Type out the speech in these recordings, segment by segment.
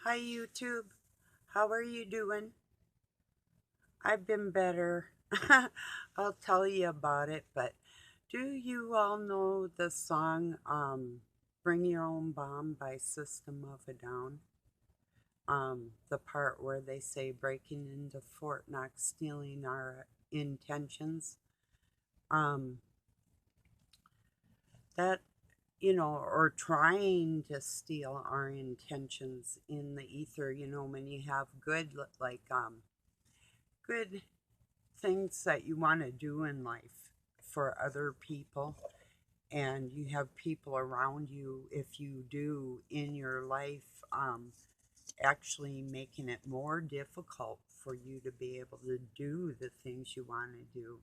Hi, YouTube. How are you doing? I've been better. I'll tell you about it, but do you all know the song Bring Your Own Bomb by System of a Down? The part where they say breaking into Fort Knox, stealing our intentions. Um, that, or trying to steal our intentions in the ether, when you have good things that you want to do in life for other people, and you have people around you, if you do in your life, actually making it more difficult for you to be able to do the things you want to do.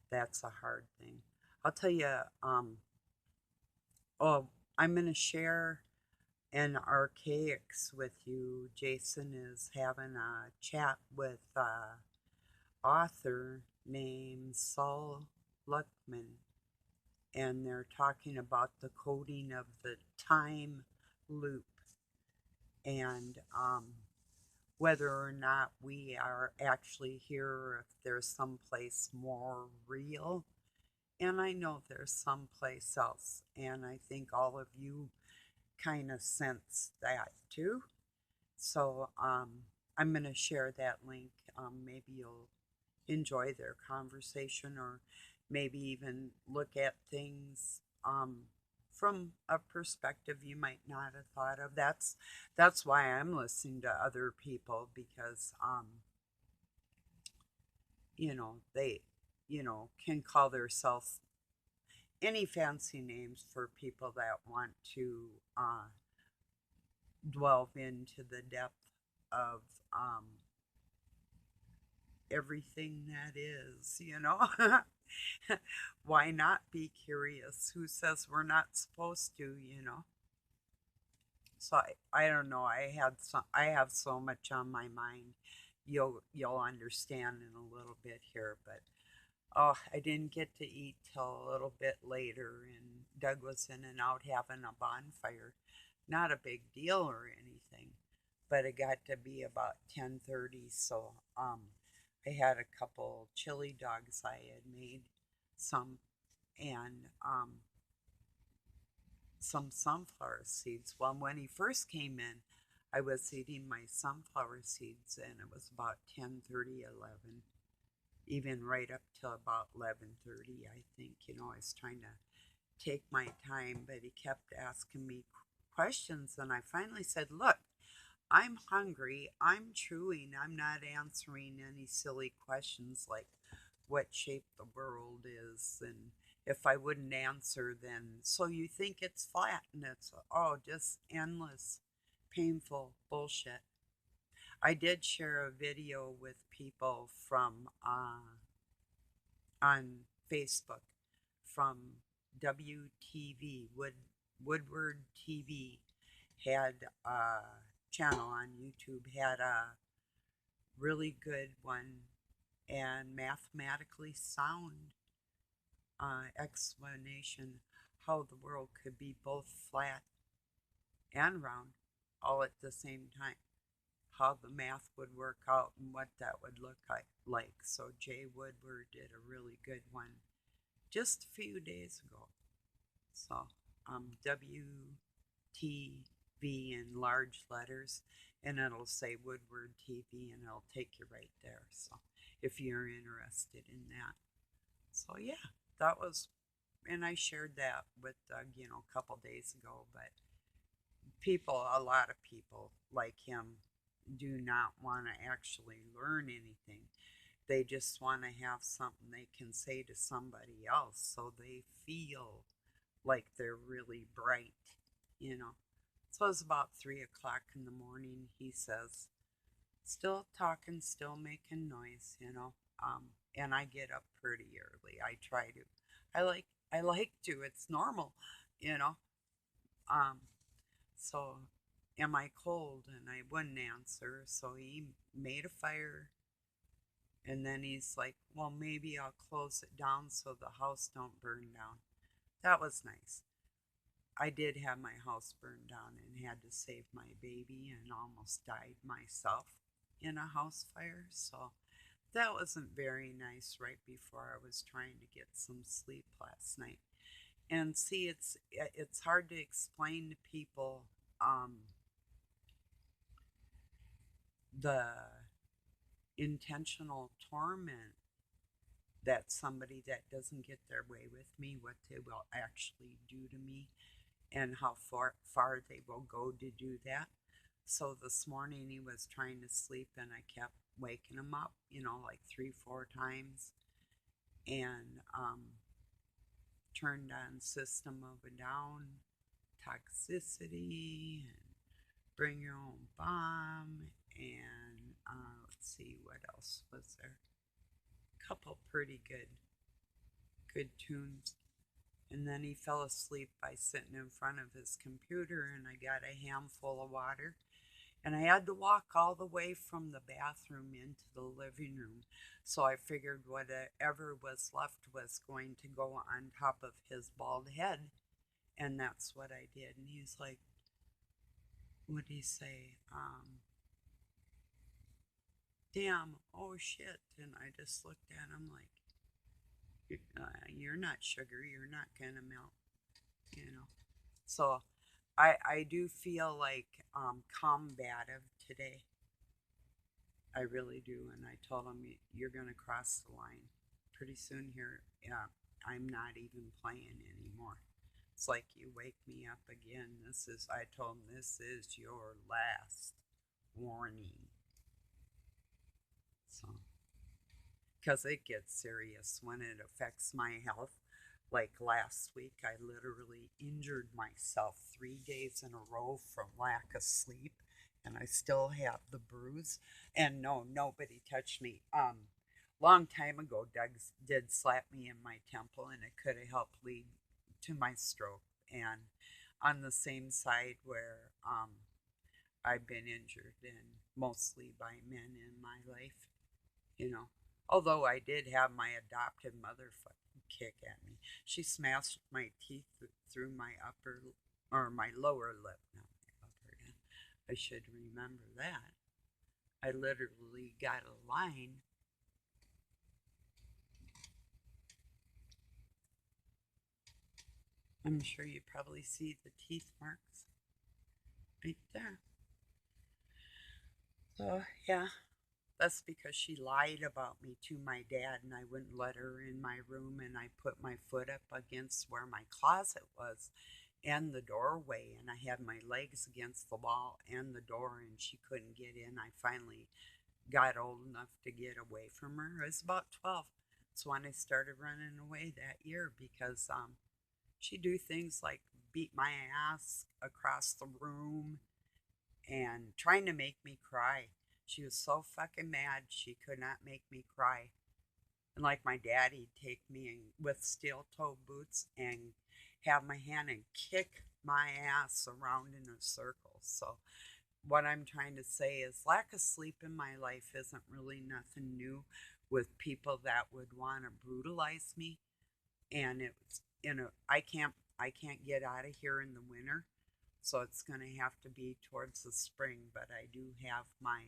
That's a hard thing. I'll tell you. Oh, I'm going to share an archaics with you. Jason is having a chat with author named Saul Luckman, and they're talking about the coding of the time loop, and whether or not we are actually here, or if there's someplace more real. And I know there's someplace else, and I think all of you kind of sense that too. So I'm going to share that link. Maybe you'll enjoy their conversation, or maybe even look at things from a perspective you might not have thought of. That's why I'm listening to other people, because they can call themselves any fancy names for people that want to delve into the depth of um, everything that is. Why not be curious? Who says we're not supposed to? So I don't know. I have so much on my mind. You'll understand in a little bit here, but oh, I didn't get to eat till a little bit later, and Doug was in and out having a bonfire. Not a big deal or anything, but it got to be about 10:30, so I had a couple chili dogs I had made, some, and some sunflower seeds. Well, when he first came in, I was eating my sunflower seeds, and it was about 10:30, 11, even right up till about 11:30, I think. I was trying to take my time, but he kept asking me questions, and I finally said, "Look, I'm hungry, I'm chewing, I'm not answering any silly questions like what shape the world is, and if I wouldn't answer, then so you think it's flat," and it's, oh, just endless painful bullshit. I did share a video with people from on Facebook from WTV, Woodward TV, had a channel on YouTube, had a really good one and mathematically sound explanation how the world could be both flat and round all at the same time. How the math would work out and what that would look like. So Jay Woodward did a really good one just a few days ago. So WTV in large letters, and it'll say Woodward TV, and it'll take you right there. So if you're interested in that. So yeah, that was, and I shared that with Doug, a couple days ago. But a lot of people like him, do not want to actually learn anything. They just want to have something they can say to somebody else so they feel like they're really bright. So it's about 3 o'clock in the morning. He says, "Still talking, still making noise. And I get up pretty early. I try to. I like to. It's normal, you know. Um, so am I cold?" And I wouldn't answer. So he made a fire, and then he's like, "Well, maybe I'll close it down so the house don't burn down." That was nice. I did have my house burned down and had to save my baby and almost died myself in a house fire. So that wasn't very nice right before I was trying to get some sleep last night. And see, it's hard to explain to people um, the intentional torment that somebody that doesn't get their way with me, what they will actually do to me, and how far they will go to do that. So this morning he was trying to sleep, and I kept waking him up, like 3, 4 times, and turned on System of a Down, Toxicity, and Bring Your Own Bomb, and let's see what else was there. A couple pretty good tunes. And then he fell asleep by sitting in front of his computer, and I got a handful of water. And I had to walk all the way from the bathroom into the living room. So I figured whatever was left was going to go on top of his bald head. And that's what I did. And he's like, what'd he say? Damn, oh shit. And I just looked at him like, you're not sugar, you're not gonna melt. So I do feel like combative today. I really do. And I told him, you're gonna cross the line pretty soon here. Yeah, I'm not even playing anymore. It's like you wake me up again. I told him, this is your last warning. So, because it gets serious when it affects my health. Like last week, I literally injured myself 3 days in a row from lack of sleep, and I still have the bruise. And no, nobody touched me. Long time ago, Doug did slap me in my temple, and it could have helped lead to my stroke. And on the same side where I've been injured, and mostly by men in my life, you know. Although I did have my adopted mother fucking kick at me. She smashed my teeth through my upper or my lower lip, not my upper. I should remember that. I literally got a line. I'm sure you probably see the teeth marks right there. So, yeah, that's because she lied about me to my dad, and I wouldn't let her in my room, and I put my foot up against where my closet was and the doorway, and I had my legs against the wall and the door, and she couldn't get in. I finally got old enough to get away from her. I was about 12. So when I started running away that year, because she'd do things like beat my ass across the room and trying to make me cry. She was so fucking mad she could not make me cry. And like my dad, he'd take me with steel toe boots and have my hand and kick my ass around in a circle. So what I'm trying to say is lack of sleep in my life isn't really nothing new with people that would want to brutalize me. And it's I can't get out of here in the winter. So it's going to have to be towards the spring, but I do have my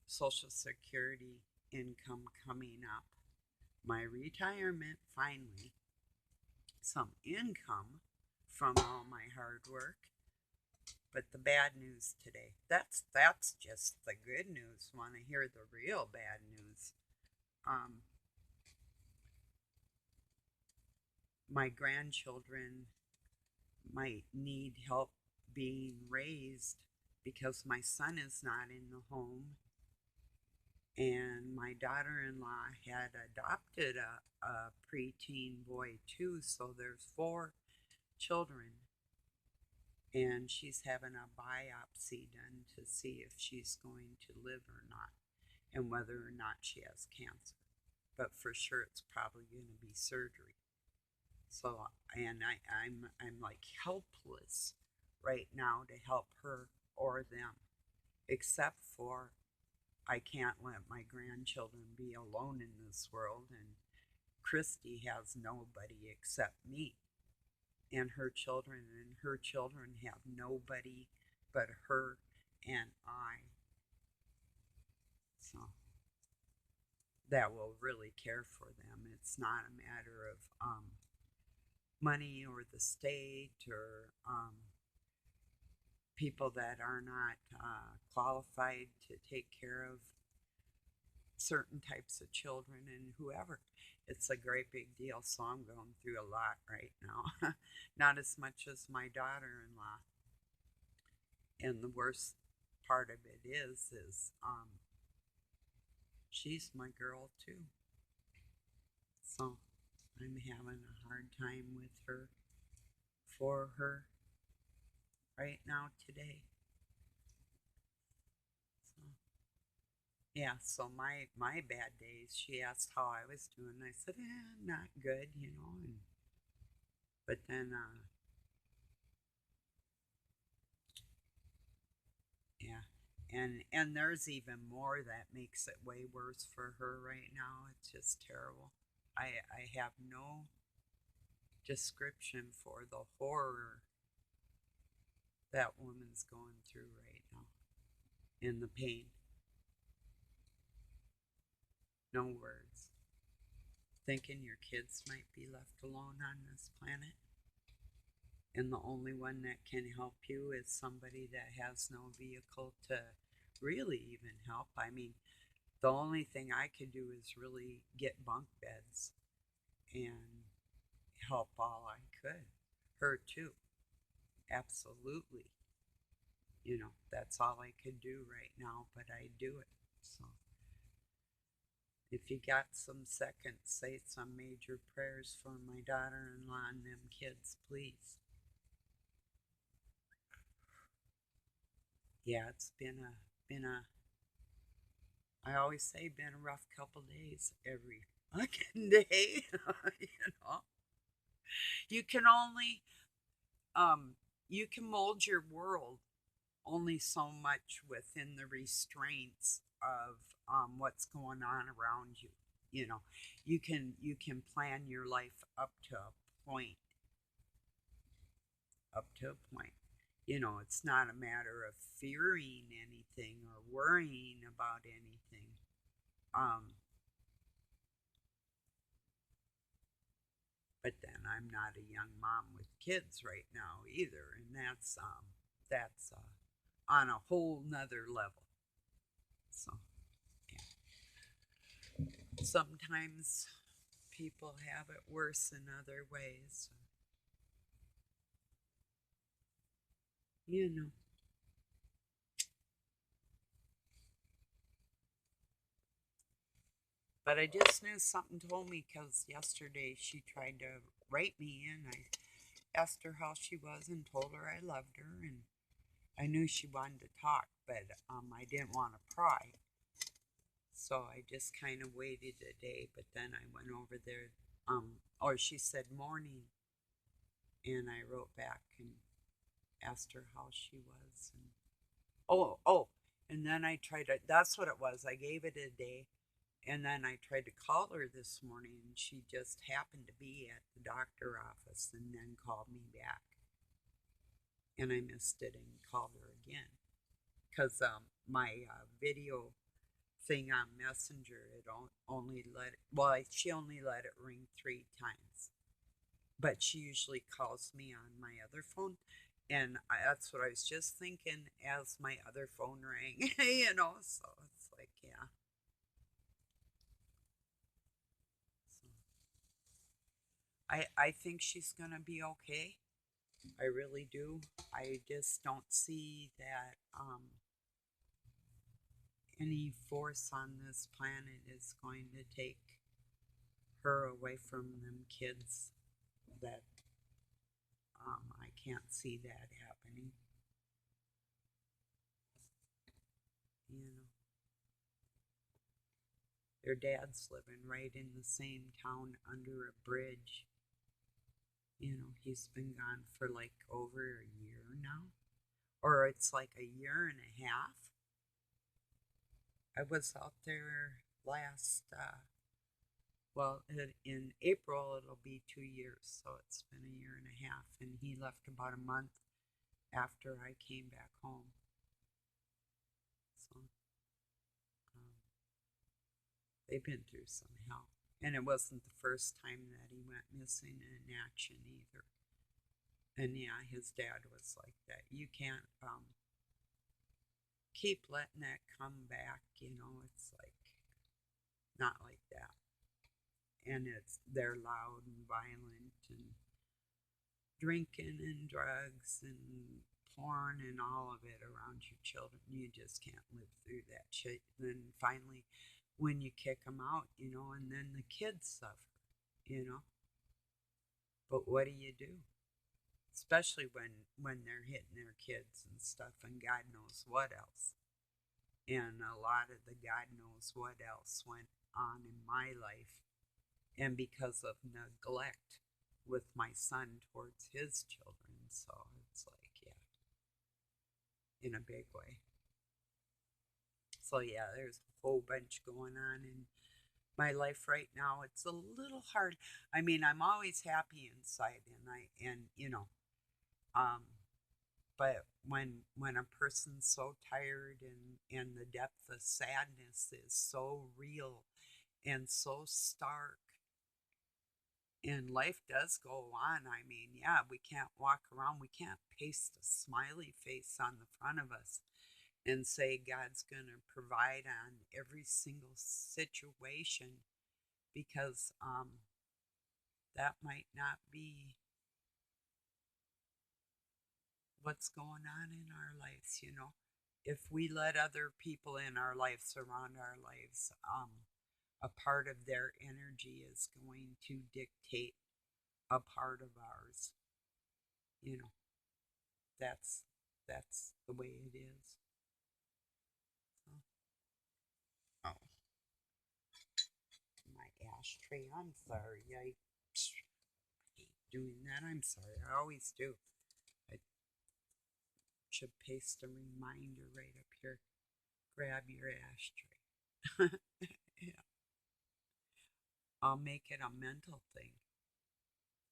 Social Security income coming up, my retirement finally, some income from all my hard work. But the bad news today, that's just the good news. Want to hear the real bad news? Um, my grandchildren might need help being raised because my son is not in the home, and my daughter-in-law had adopted a preteen boy too, so there's 4 children, and she's having a biopsy done to see if she's going to live or not, and whether or not she has cancer. But for sure, it's probably going to be surgery. So, and I'm like helpless right now to help her or them, except for I can't let my grandchildren be alone in this world, and Christy has nobody except me. and her children have nobody but her and I. So that will really care for them. It's not a matter of money or the state or people that are not qualified to take care of certain types of children and whoever. It's a great big deal. So I'm going through a lot right now. Not as much as my daughter in law. And the worst part of it is she's my girl too. So I'm having a hard time with her, for her, right now today. So yeah, so my bad days. She asked how I was doing. I said, not good, you know. But then, yeah, and there's even more that makes it way worse for her right now. It's just terrible. I have no description for the horror that woman's going through right now and the pain. No words. Thinking your kids might be left alone on this planet, and the only one that can help you is somebody that has no vehicle to really even help. I mean, the only thing I could do is really get bunk beds and help all I could. Her too. Absolutely. You know, that's all I could do right now, but I do it. So if you got some seconds, say some major prayers for my daughter-in-law and them kids, please. Yeah, it's been a I always say been a rough couple days every fucking day. You know, you can only um you can mold your world only so much within the restraints of what's going on around you. You know, you can plan your life point, up to a point. You know, it's not a matter of fearing anything or worrying about anything. Um, but then I'm not a young mom with kids right now either, and that's on a whole nother level. So yeah, sometimes people have it worse in other ways. You know, but I just knew something told me because yesterday she tried to write me, and I asked her how she was and told her I loved her, and I knew she wanted to talk, but I didn't want to pry. So I just kind of waited a day, but then I went over there, or she said morning, and I wrote back and asked her how she was. And oh, and then I tried to, that's what it was. I gave it a day, and then I tried to call her this morning, and she just happened to be at the doctor office and then called me back. And I missed it and called her again. Because my video thing on Messenger, it only let it, well, she only let it ring 3 times. But she usually calls me on my other phone. And that's what I was just thinking as my other phone rang, you know, so it's like, yeah. So I think she's going to be okay. I really do. I just don't see that any force on this planet is going to take her away from them kids. That I can't see that happening. You know, their dad's living right in the same town under a bridge. You know, he's been gone for like over a year now, or it's like a year and a half. I was out there last, Well, in April it'll be 2 years, so it's been a year and a half, and he left about a month after I came back home. So um, they've been through some hell. And it wasn't the first time that he went missing in action either. And yeah, his dad was like that. You can't keep letting that come back, it's like not like that. And they're loud and violent and drinking and drugs and porn and all of it around your children. You just can't live through that shit. And then finally, when you kick them out, and then the kids suffer, you know. But what do? Especially when they're hitting their kids and stuff, and God knows what else. And a lot of the God knows what else went on in my life, and because of neglect with my son towards his children. So it's like, yeah, in a big way. So yeah, there's a whole bunch going on in my life right now. It's a little hard. I mean, I'm always happy inside, um, but when a person's so tired and the depth of sadness is so real and so stark, and life does go on. I mean, yeah, we can't walk around, we can't paste a smiley face on the front of us and say God's going to provide on every single situation, because that might not be what's going on in our lives. If we let other people in our lives, around our lives, a part of their energy is going to dictate a part of ours. You know, that's the way it is. So, oh, my ashtray. I'm sorry. I hate doing that. I'm sorry. I always do. I should paste a reminder right up here. Grab your ashtray. Yeah. I'll make it a mental thing.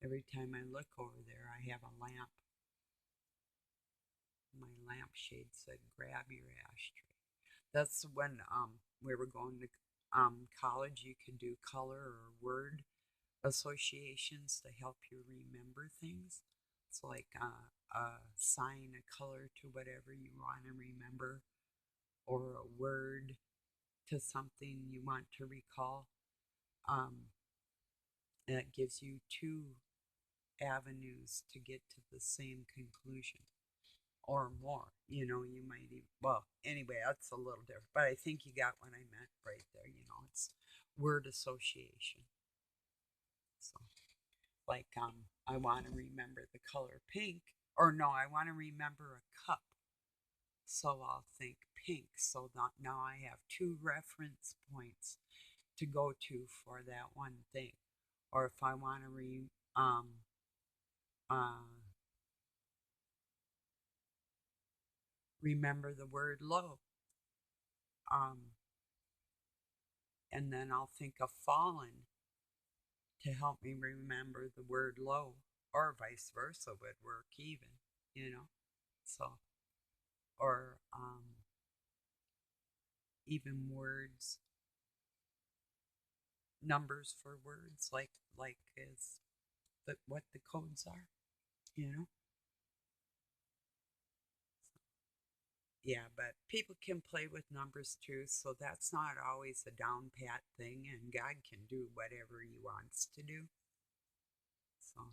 Every time I look over there, I have a lamp. My lampshade said, "Grab your ashtray." That's when we were going to college. You could do color or word associations to help you remember things. It's like assign a color to whatever you want to remember, or a word to something you want to recall. Um, and it gives you two avenues to get to the same conclusion or more. You might even, well, anyway, that's a little different, but I think you got what I meant right there. It's word association. So, like, I want to remember the color pink, or no, I want to remember a cup. So I'll think pink. So that now I have two reference points to go to for that one thing. Or if I want to uh, remember the word low, um, and then I'll think of fallen to help me remember the word low, or vice versa would work even. So, or even words, numbers for words, like is what the codes are, you know. Yeah, but people can play with numbers too, so that's not always a down pat thing, and God can do whatever He wants to do. So,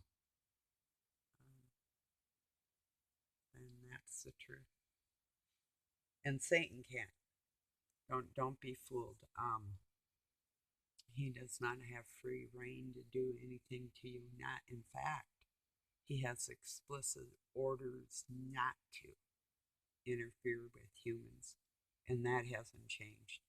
and that's the truth. And Satan can't. Don't be fooled. He does not have free reign to do anything to you. Not, in fact, he has explicit orders not to interfere with humans, and that hasn't changed.